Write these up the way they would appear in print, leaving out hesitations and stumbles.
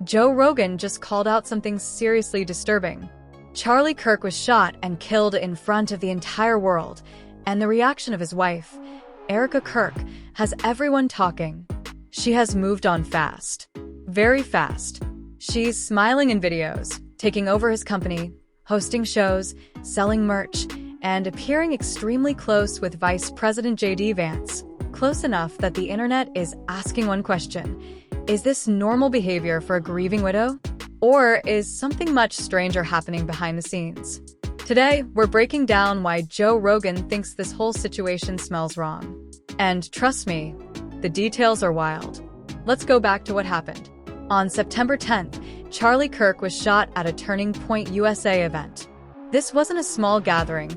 Joe Rogan just called out something seriously disturbing. Charlie Kirk was shot and killed in front of the entire world, and the reaction of his wife, Erika Kirk, has everyone talking. She has moved on fast. Very fast. She's smiling in videos, taking over his company, hosting shows, selling merch, and appearing extremely close with Vice President J.D. Vance. Close enough that the internet is asking one question: is this normal behavior for a grieving widow? Or is something much stranger happening behind the scenes? Today, we're breaking down why Joe Rogan thinks this whole situation smells wrong. And trust me, the details are wild. Let's go back to what happened. On September 10th, Charlie Kirk was shot at a Turning Point USA event. This wasn't a small gathering.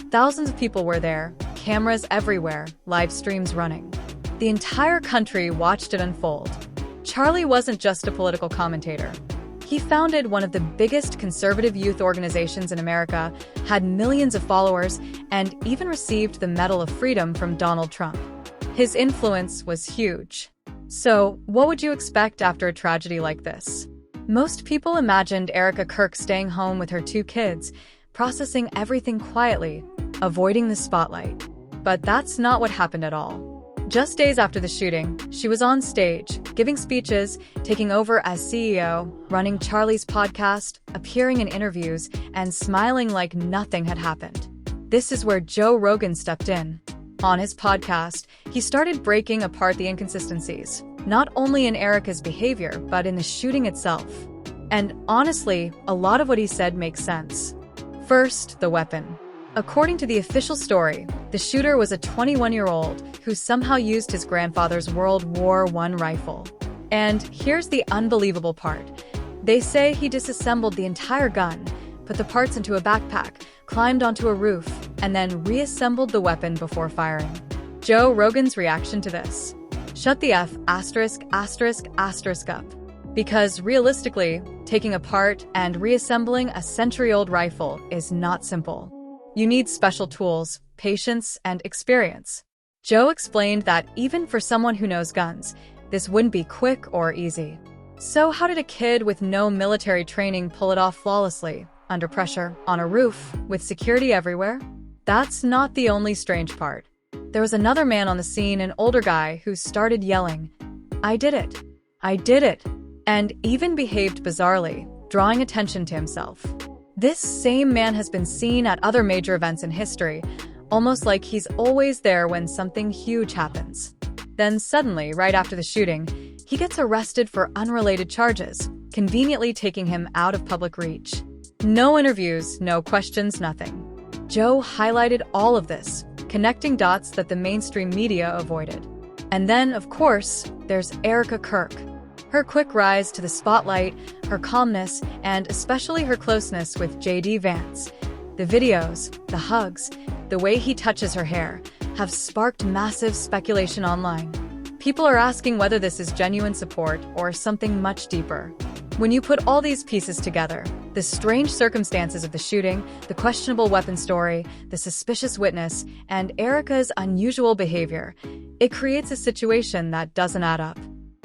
Thousands of people were there, cameras everywhere, live streams running. The entire country watched it unfold. Charlie wasn't just a political commentator. He founded one of the biggest conservative youth organizations in America, had millions of followers, and even received the Medal of Freedom from Donald Trump. His influence was huge. So, what would you expect after a tragedy like this? Most people imagined Erika Kirk staying home with her 2 kids, processing everything quietly, avoiding the spotlight. But that's not what happened at all. Just days after the shooting, she was on stage, giving speeches, taking over as CEO, running Charlie's podcast, appearing in interviews, and smiling like nothing had happened. This is where Joe Rogan stepped in. On his podcast, he started breaking apart the inconsistencies, not only in Erika's behavior, but in the shooting itself. And honestly, a lot of what he said makes sense. First, the weapon. According to the official story, the shooter was a 21-year-old who somehow used his grandfather's World War I rifle. And here's the unbelievable part. They say he disassembled the entire gun, put the parts into a backpack, climbed onto a roof, and then reassembled the weapon before firing. Joe Rogan's reaction to this: shut the F*** up. Because realistically, taking apart and reassembling a century-old rifle is not simple. You need special tools, patience, and experience. Joe explained that even for someone who knows guns, this wouldn't be quick or easy. So how did a kid with no military training pull it off flawlessly, under pressure, on a roof, with security everywhere? That's not the only strange part. There was another man on the scene, an older guy, who started yelling, "I did it! I did it!" and even behaved bizarrely, drawing attention to himself. This same man has been seen at other major events in history, almost like he's always there when something huge happens. Then suddenly, right after the shooting, he gets arrested for unrelated charges, conveniently taking him out of public reach. No interviews, no questions, nothing. Joe highlighted all of this, connecting dots that the mainstream media avoided. And then, of course, there's Erika Kirk. Her quick rise to the spotlight, her calmness, and especially her closeness with J.D. Vance. The videos, the hugs, the way he touches her hair, have sparked massive speculation online. People are asking whether this is genuine support or something much deeper. When you put all these pieces together, the strange circumstances of the shooting, the questionable weapon story, the suspicious witness, and Erika's unusual behavior, it creates a situation that doesn't add up.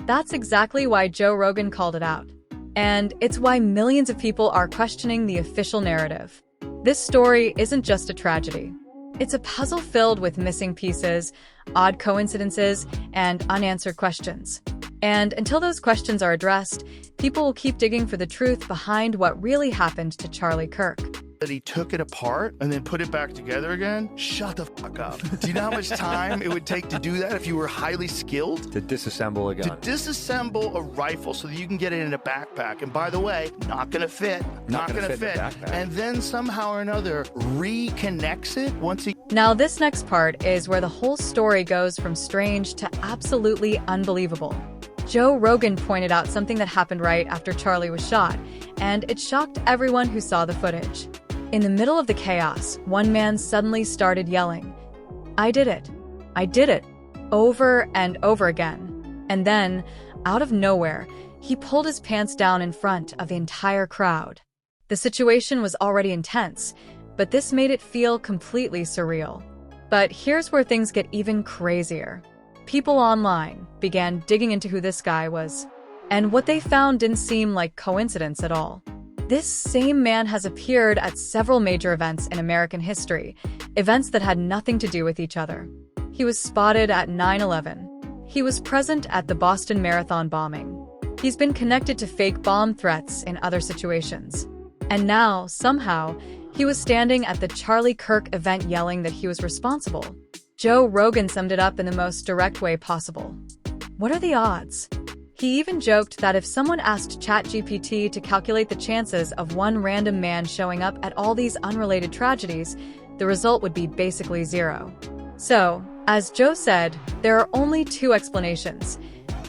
That's exactly why Joe Rogan called it out. And it's why millions of people are questioning the official narrative. This story isn't just a tragedy. It's a puzzle filled with missing pieces, odd coincidences, and unanswered questions. And until those questions are addressed, people will keep digging for the truth behind what really happened to Charlie Kirk. That he took it apart and then put it back together again? Shut the fuck up. Do you know how much time it would take to do that if you were highly skilled? To disassemble a gun. To disassemble a rifle so that you can get it in a backpack. And by the way, not gonna fit. Not gonna fit. And then somehow or another reconnects it once he... Now this next part is where the whole story goes from strange to absolutely unbelievable. Joe Rogan pointed out something that happened right after Charlie was shot, and it shocked everyone who saw the footage. In the middle of the chaos, one man suddenly started yelling, "I did it! I did it!" over and over again. And then, out of nowhere, he pulled his pants down in front of the entire crowd. The situation was already intense, but this made it feel completely surreal. But here's where things get even crazier. People online began digging into who this guy was. And what they found didn't seem like coincidence at all. This same man has appeared at several major events in American history, events that had nothing to do with each other. He was spotted at 9/11. He was present at the Boston Marathon bombing. He's been connected to fake bomb threats in other situations. And now, somehow, he was standing at the Charlie Kirk event yelling that he was responsible. Joe Rogan summed it up in the most direct way possible. What are the odds? He even joked that if someone asked ChatGPT to calculate the chances of one random man showing up at all these unrelated tragedies, the result would be basically zero. So, as Joe said, there are only two explanations.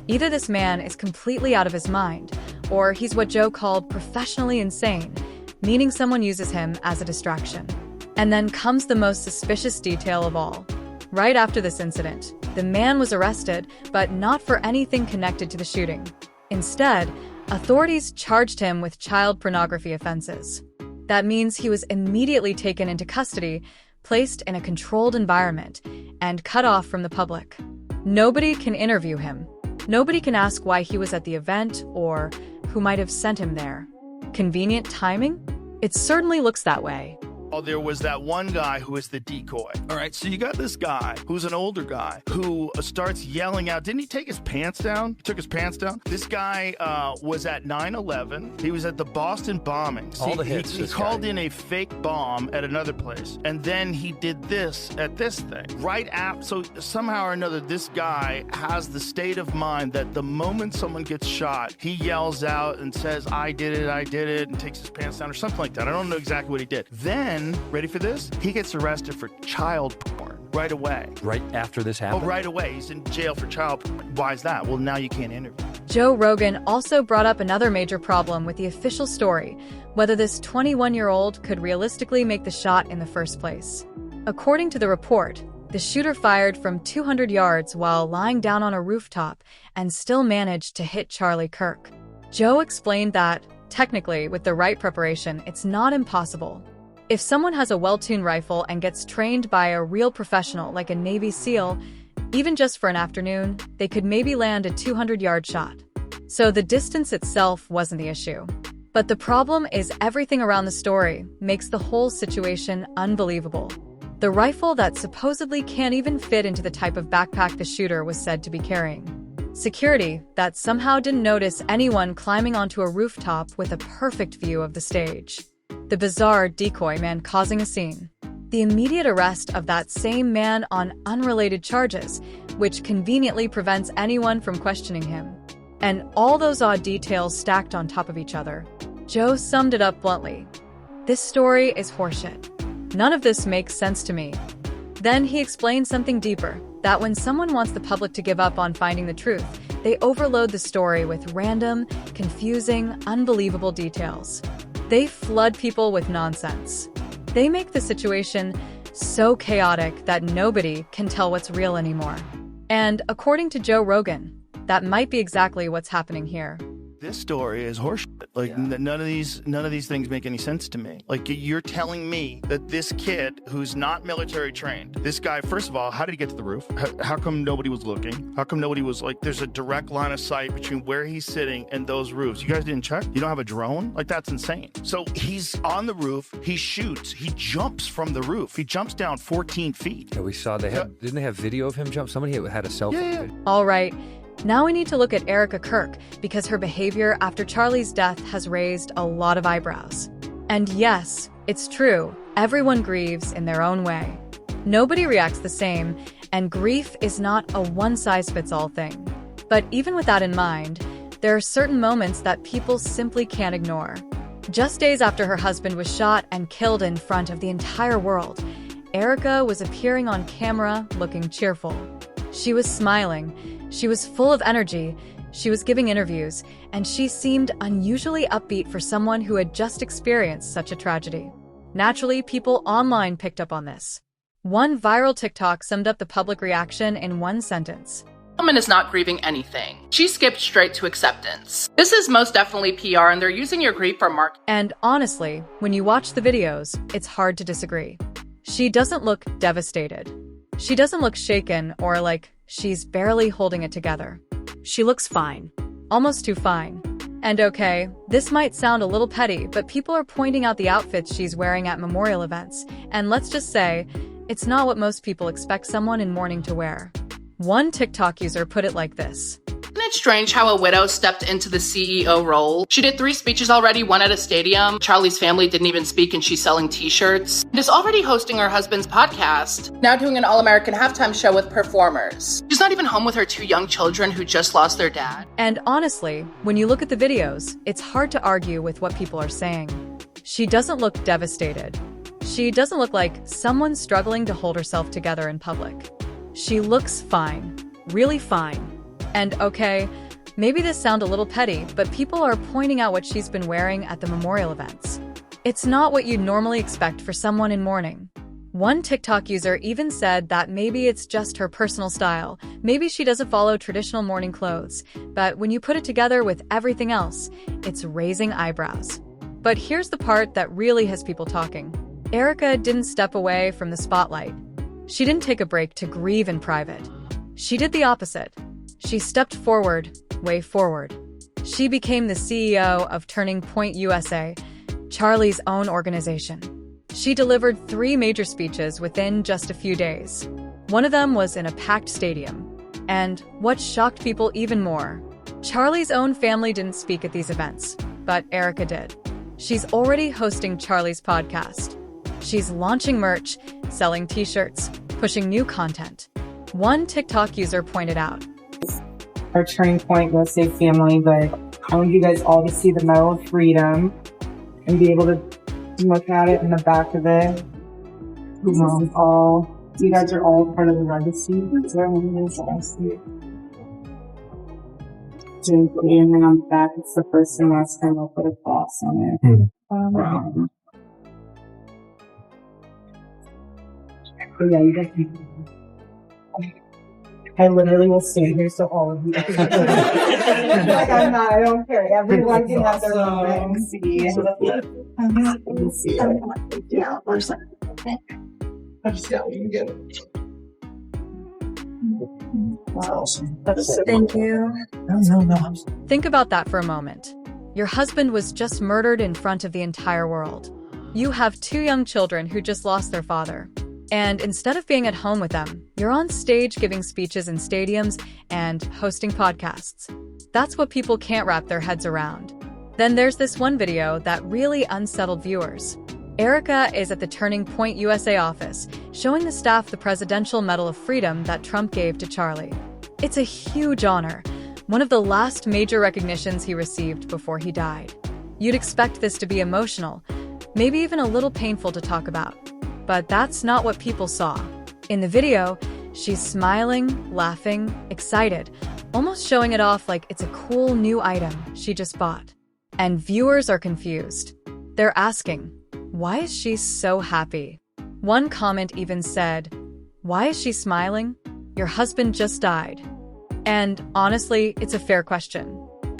Either this man is completely out of his mind, or he's what Joe called professionally insane, meaning someone uses him as a distraction. And then comes the most suspicious detail of all. Right after this incident, the man was arrested, but not for anything connected to the shooting. Instead, authorities charged him with child pornography offenses. That means he was immediately taken into custody, placed in a controlled environment, and cut off from the public. Nobody can interview him. Nobody can ask why he was at the event or who might have sent him there. Convenient timing? It certainly looks that way. Oh, there was that one guy who was the decoy. All right, so you got this guy who's an older guy who starts yelling out. Didn't he take his pants down? He took his pants down. This guy was at 9/11. He was at the Boston bombing. All the hits. He called in a fake bomb at another place, and then he did this at this thing. Right after, so somehow or another, this guy has the state of mind that the moment someone gets shot, he yells out and says, I did it, and takes his pants down or something like that. I don't know exactly what he did. Then, ready for this? He gets arrested for child porn right away. Right after this happened? Oh, right away. He's in jail for child porn. Why is that? Well, now you can't interview. Joe Rogan also brought up another major problem with the official story, whether this 21-year-old could realistically make the shot in the first place. According to the report, the shooter fired from 200 yards while lying down on a rooftop and still managed to hit Charlie Kirk. Joe explained that, technically, with the right preparation, it's not impossible. If someone has a well-tuned rifle and gets trained by a real professional like a Navy SEAL, even just for an afternoon, they could maybe land a 200-yard shot. So the distance itself wasn't the issue. But the problem is everything around the story makes the whole situation unbelievable. The rifle that supposedly can't even fit into the type of backpack the shooter was said to be carrying. Security that somehow didn't notice anyone climbing onto a rooftop with a perfect view of the stage. The bizarre decoy man causing a scene. The immediate arrest of that same man on unrelated charges, which conveniently prevents anyone from questioning him. And all those odd details stacked on top of each other. Joe summed it up bluntly. This story is horseshit. None of this makes sense to me. Then he explained something deeper, that when someone wants the public to give up on finding the truth, they overload the story with random, confusing, unbelievable details. They flood people with nonsense. They make the situation so chaotic that nobody can tell what's real anymore. And according to Joe Rogan, that might be exactly what's happening here. This story is horseshit. Like, none of these things make any sense to me. Like, you're telling me that this kid who's not military trained, this guy, first of all, how did he get to the roof? How come nobody was looking? How come nobody was like, there's a direct line of sight between where he's sitting and those roofs? You guys didn't check? You don't have a drone? Like, that's insane. So he's on the roof, he shoots, he jumps from the roof. He jumps down 14 feet. Yeah, we saw didn't they have video of him jump? Somebody had a cell phone. Yeah. All right. Now we need to look at Erika Kirk, because her behavior after Charlie's death has raised a lot of eyebrows. And yes, it's true, everyone grieves in their own way. Nobody reacts the same, and grief is not a one-size-fits-all thing. But even with that in mind, there are certain moments that people simply can't ignore. Just days after her husband was shot and killed in front of the entire world, Erika was appearing on camera looking cheerful. She was smiling. She was full of energy, she was giving interviews, and she seemed unusually upbeat for someone who had just experienced such a tragedy. Naturally, people online picked up on this. One viral TikTok summed up the public reaction in one sentence. Woman is not grieving anything. She skipped straight to acceptance. This is most definitely PR, and they're using your grief for marketing. And honestly, when you watch the videos, it's hard to disagree. She doesn't look devastated. She doesn't look shaken or like she's barely holding it together. She looks fine. almost too fine. And okay, this might sound a little petty, but people are pointing out the outfits she's wearing at memorial events, and let's just say, it's not what most people expect someone in mourning to wear. One TikTok user put it like this. Isn't it strange how a widow stepped into the CEO role? She did 3 speeches already, 1 at a stadium. Charlie's family didn't even speak and she's selling t-shirts. And is already hosting her husband's podcast. Now doing an all-American halftime show with performers. She's not even home with her 2 young children who just lost their dad. And honestly, when you look at the videos, it's hard to argue with what people are saying. She doesn't look devastated. She doesn't look like someone struggling to hold herself together in public. She looks fine, really fine. And okay, maybe this sounds a little petty, but people are pointing out what she's been wearing at the memorial events. It's not what you'd normally expect for someone in mourning. One TikTok user even said that maybe it's just her personal style. Maybe she doesn't follow traditional mourning clothes, but when you put it together with everything else, it's raising eyebrows. But here's the part that really has people talking. Erika didn't step away from the spotlight. She didn't take a break to grieve in private. She did the opposite. She stepped forward, way forward. She became the CEO of Turning Point USA, Charlie's own organization. She delivered 3 major speeches within just a few days. One of them was in a packed stadium. And what shocked people even more, Charlie's own family didn't speak at these events, but Erika did. She's already hosting Charlie's podcast. She's launching merch, selling t-shirts, pushing new content. One TikTok user pointed out, our Turning Point USA family, but I want you guys all to see the Medal of Freedom and be able to look at it in the back of it. You guys are all part of the legacy. And then on the back, it's the first and last time I'll put a cross on it. But yeah, you guys can. I literally will stand here so all of you can I don't care. Everyone can have their own see. Yeah, you can get it. Awesome. Thank you. Think about that for a moment. Your husband was just murdered in front of the entire world. You have 2 young children who just lost their father. And instead of being at home with them, you're on stage giving speeches in stadiums and hosting podcasts. That's what people can't wrap their heads around. Then there's this one video that really unsettled viewers. Erika is at the Turning Point USA office, showing the staff the Presidential Medal of Freedom that Trump gave to Charlie. It's a huge honor, one of the last major recognitions he received before he died. You'd expect this to be emotional, maybe even a little painful to talk about. But that's not what people saw. In the video, she's smiling, laughing, excited, almost showing it off like it's a cool new item she just bought. And viewers are confused. They're asking, why is she so happy? One comment even said, why is she smiling? Your husband just died. And honestly, it's a fair question.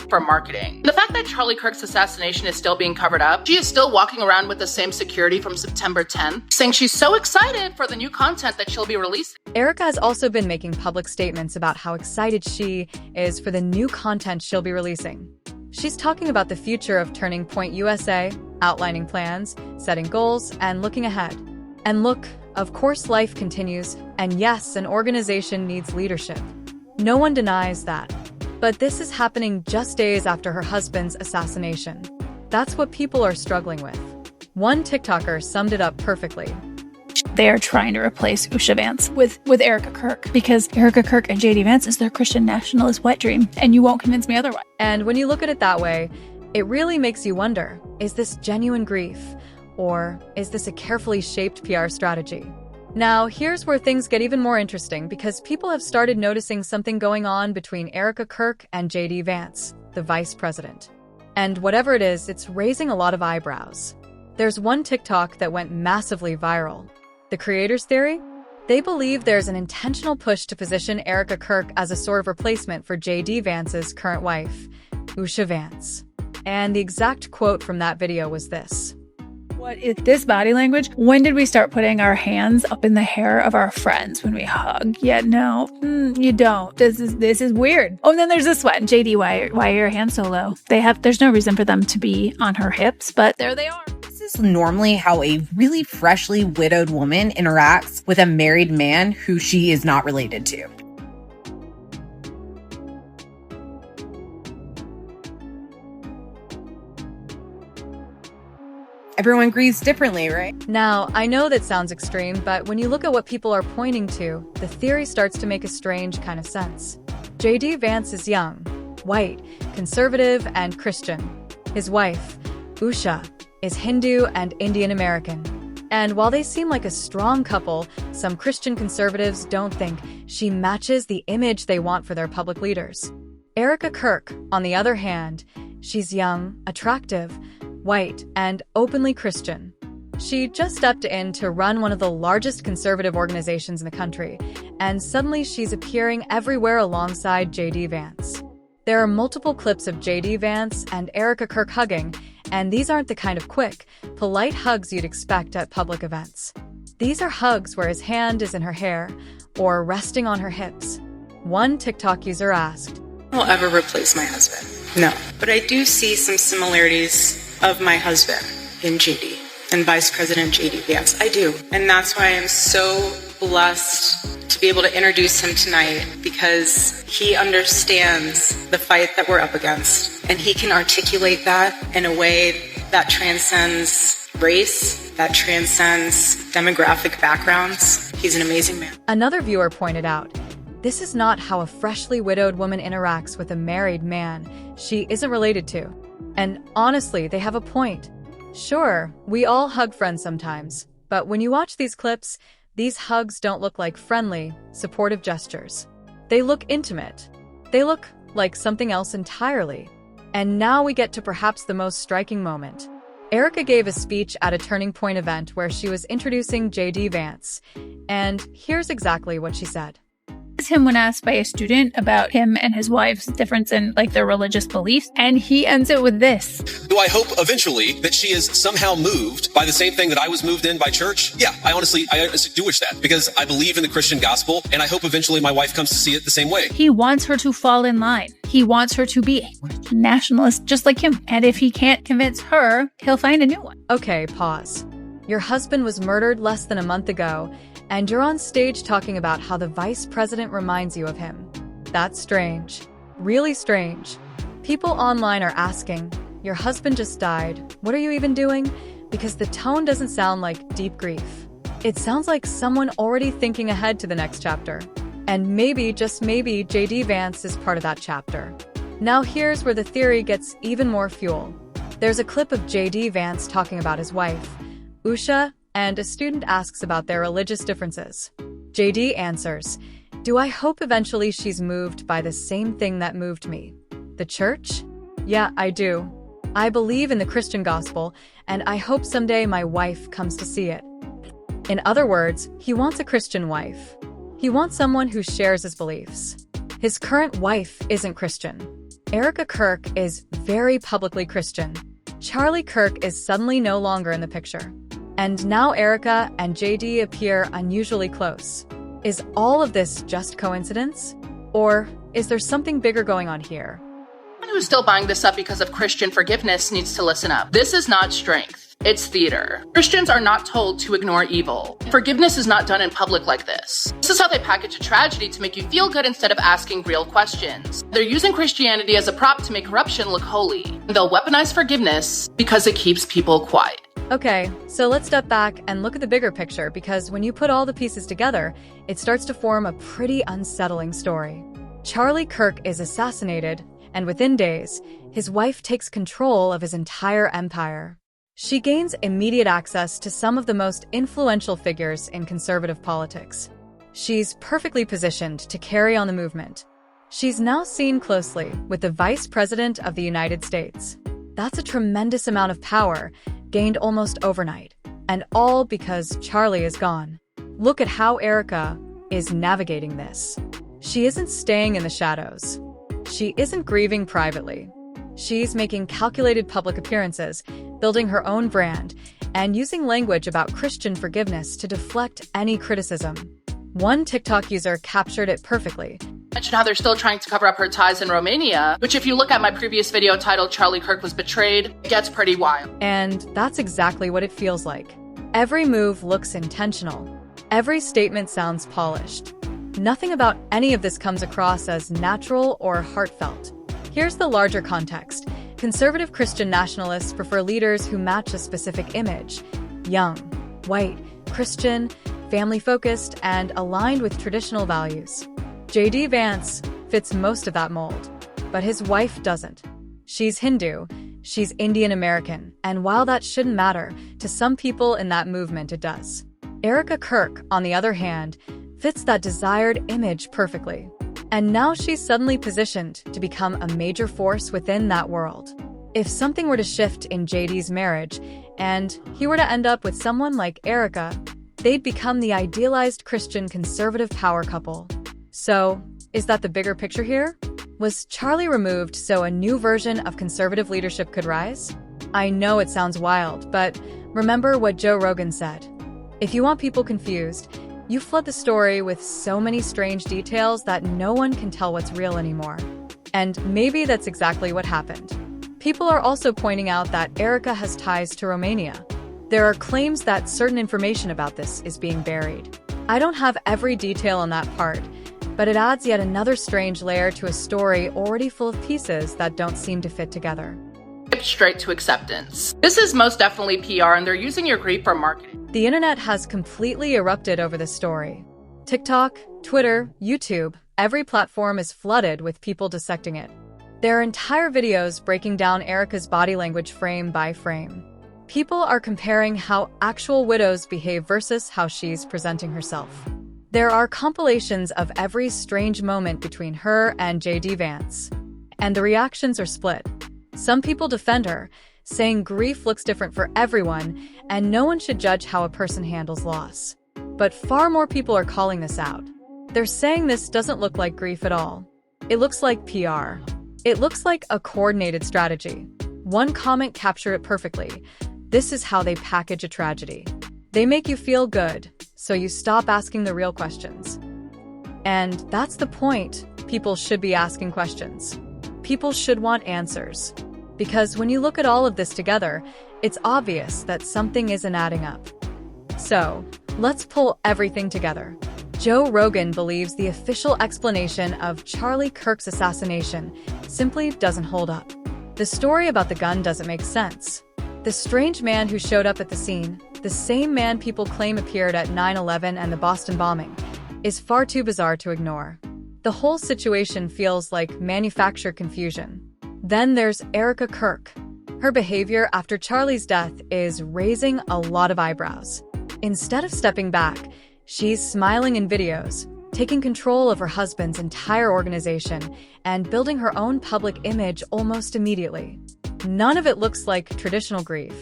For marketing. The fact that Charlie Kirk's assassination is still being covered up, she is still walking around with the same security from September 10th, saying she's so excited for the new content that she'll be releasing. Erika has also been making public statements about how excited she is for the new content she'll be releasing. She's talking about the future of Turning Point USA, outlining plans, setting goals, and looking ahead. And look, of course life continues, and yes, an organization needs leadership. No one denies that. But this is happening just days after her husband's assassination. That's what people are struggling with. One TikToker summed it up perfectly. They are trying to replace Usha Vance with Erika Kirk because Erika Kirk and JD Vance is their Christian nationalist wet dream, and you won't convince me otherwise. And when you look at it that way, it really makes you wonder, is this genuine grief? Or is this a carefully shaped PR strategy? Now, here's where things get even more interesting because people have started noticing something going on between Erika Kirk and JD Vance, the vice president. And whatever it is, it's raising a lot of eyebrows. There's one TikTok that went massively viral. The creators' theory? They believe there's an intentional push to position Erika Kirk as a sort of replacement for JD Vance's current wife, Usha Vance. And the exact quote from that video was this. What is this body language? When did we start putting our hands up in the hair of our friends when we hug? Yeah, no, you don't. This is weird. Oh, and then there's this one. JD, why are your hands so low? There's no reason for them to be on her hips, but there they are. This is normally how a really freshly widowed woman interacts with a married man who she is not related to. Everyone grieves differently, right? Now, I know that sounds extreme, but when you look at what people are pointing to, the theory starts to make a strange kind of sense. J.D. Vance is young, white, conservative, and Christian. His wife, Usha, is Hindu and Indian American. And while they seem like a strong couple, some Christian conservatives don't think she matches the image they want for their public leaders. Erika Kirk, on the other hand, she's young, attractive, white, and openly Christian. She just stepped in to run one of the largest conservative organizations in the country, and suddenly she's appearing everywhere alongside J.D. Vance. There are multiple clips of J.D. Vance and Erika Kirk hugging, and these aren't the kind of quick, polite hugs you'd expect at public events. These are hugs where his hand is in her hair or resting on her hips. One TikTok user asked, "Will ever replace my husband? No. But I do see some similarities of my husband in JD and Vice President JD Vance. I do. And that's why I'm so blessed to be able to introduce him tonight, because he understands the fight that we're up against. And he can articulate that in a way that transcends race, that transcends demographic backgrounds. He's an amazing man." Another viewer pointed out, this is not how a freshly widowed woman interacts with a married man she isn't related to. And honestly, they have a point. Sure, we all hug friends sometimes, but when you watch these clips, these hugs don't look like friendly, supportive gestures. They look intimate. They look like something else entirely. And now we get to perhaps the most striking moment. Erika gave a speech at a Turning Point event where she was introducing J.D. Vance, and here's exactly what she said. Him when asked by a student about him and his wife's difference in their religious beliefs, and he ends it with this. Do I hope eventually that she is somehow moved by the same thing that I was moved in by church? Yeah, I honestly do wish that, because I believe in the Christian gospel, and I hope eventually my wife comes to see it the same way. He wants her to fall in line. He wants her to be a nationalist just like him. And if he can't convince her, he'll find a new one. Okay, pause. Your husband was murdered less than a month ago, and you're on stage talking about how the vice president reminds you of him. That's strange. Really strange. People online are asking, your husband just died. What are you even doing? Because the tone doesn't sound like deep grief. It sounds like someone already thinking ahead to the next chapter. And maybe, just maybe, J.D. Vance is part of that chapter. Now here's where the theory gets even more fuel. There's a clip of J.D. Vance talking about his wife, Usha, and a student asks about their religious differences. JD answers, "Do I hope eventually she's moved by the same thing that moved me? The church? Yeah, I do. I believe in the Christian gospel, and I hope someday my wife comes to see it." In other words, he wants a Christian wife. He wants someone who shares his beliefs. His current wife isn't Christian. Erika Kirk is very publicly Christian. Charlie Kirk is suddenly no longer in the picture. And now Erika and JD appear unusually close. Is all of this just coincidence? Or is there something bigger going on here? Anyone who's still buying this up because of Christian forgiveness needs to listen up. This is not strength. It's theater. Christians are not told to ignore evil. Forgiveness is not done in public like this. This is how they package a tragedy to make you feel good instead of asking real questions. They're using Christianity as a prop to make corruption look holy. They'll weaponize forgiveness because it keeps people quiet. Okay, so let's step back and look at the bigger picture, because when you put all the pieces together, it starts to form a pretty unsettling story. Charlie Kirk is assassinated, and within days, his wife takes control of his entire empire. She gains immediate access to some of the most influential figures in conservative politics. She's perfectly positioned to carry on the movement. She's now seen closely with the Vice President of the United States. That's a tremendous amount of power, gained almost overnight, and all because Charlie is gone. Look at how Erika is navigating this. She isn't staying in the shadows. She isn't grieving privately. She's making calculated public appearances, building her own brand, and using language about Christian forgiveness to deflect any criticism. One TikTok user captured it perfectly. Mentioned how they're still trying to cover up her ties in Romania, which if you look at my previous video titled Charlie Kirk was betrayed, it gets pretty wild. And that's exactly what it feels like. Every move looks intentional. Every statement sounds polished. Nothing about any of this comes across as natural or heartfelt. Here's the larger context. Conservative Christian nationalists prefer leaders who match a specific image: young, white, Christian, family-focused, and aligned with traditional values. J.D. Vance fits most of that mold, but his wife doesn't. She's Hindu, she's Indian American, and while that shouldn't matter, to some people in that movement it does. Erika Kirk, on the other hand, fits that desired image perfectly. And now she's suddenly positioned to become a major force within that world. If something were to shift in JD's marriage, and he were to end up with someone like Erika, they'd become the idealized Christian conservative power couple. So, is that the bigger picture here? Was Charlie removed so a new version of conservative leadership could rise? I know it sounds wild, but remember what Joe Rogan said. If you want people confused, you flood the story with so many strange details that no one can tell what's real anymore. And maybe that's exactly what happened. People are also pointing out that Erika has ties to Romania. There are claims that certain information about this is being buried. I don't have every detail on that part, but it adds yet another strange layer to a story already full of pieces that don't seem to fit together. Straight to acceptance. This is most definitely PR, and they're using your grief for marketing. The internet has completely erupted over this story. TikTok, Twitter, YouTube, every platform is flooded with people dissecting it. There are entire videos breaking down Erika's body language frame by frame. People are comparing how actual widows behave versus how she's presenting herself. There are compilations of every strange moment between her and J.D. Vance. And the reactions are split. Some people defend her, saying grief looks different for everyone, and no one should judge how a person handles loss. But far more people are calling this out. They're saying this doesn't look like grief at all. It looks like PR. It looks like a coordinated strategy. One comment captured it perfectly. This is how they package a tragedy. They make you feel good, so you stop asking the real questions. And that's the point. People should be asking questions. People should want answers. Because when you look at all of this together, it's obvious that something isn't adding up. So, let's pull everything together. Joe Rogan believes the official explanation of Charlie Kirk's assassination simply doesn't hold up. The story about the gun doesn't make sense. The strange man who showed up at the scene, the same man people claim appeared at 9/11 and the Boston bombing, is far too bizarre to ignore. The whole situation feels like manufactured confusion. Then there's Erika Kirk. Her behavior after Charlie's death is raising a lot of eyebrows. Instead of stepping back, she's smiling in videos, taking control of her husband's entire organization, and building her own public image almost immediately. None of it looks like traditional grief.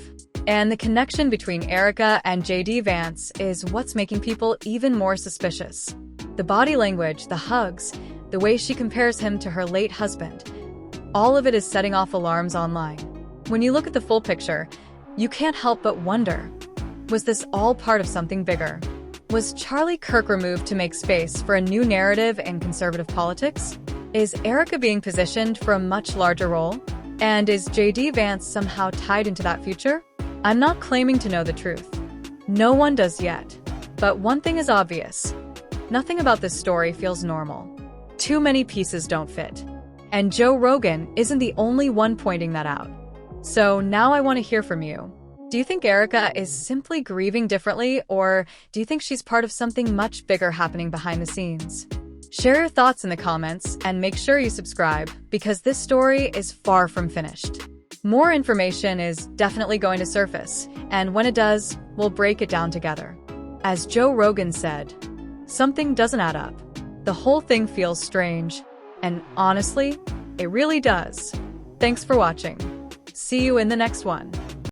And the connection between Erika and J.D. Vance is what's making people even more suspicious. The body language, the hugs, the way she compares him to her late husband, all of it is setting off alarms online. When you look at the full picture, you can't help but wonder, was this all part of something bigger? Was Charlie Kirk removed to make space for a new narrative in conservative politics? Is Erika being positioned for a much larger role? And is J.D. Vance somehow tied into that future? I'm not claiming to know the truth. No one does yet. But one thing is obvious. Nothing about this story feels normal. Too many pieces don't fit. And Joe Rogan isn't the only one pointing that out. So now I want to hear from you. Do you think Erika is simply grieving differently, or do you think she's part of something much bigger happening behind the scenes? Share your thoughts in the comments and make sure you subscribe, because this story is far from finished. More information is definitely going to surface, and when it does, we'll break it down together. As Joe Rogan said, something doesn't add up. The whole thing feels strange, and honestly, it really does. Thanks for watching. See you in the next one.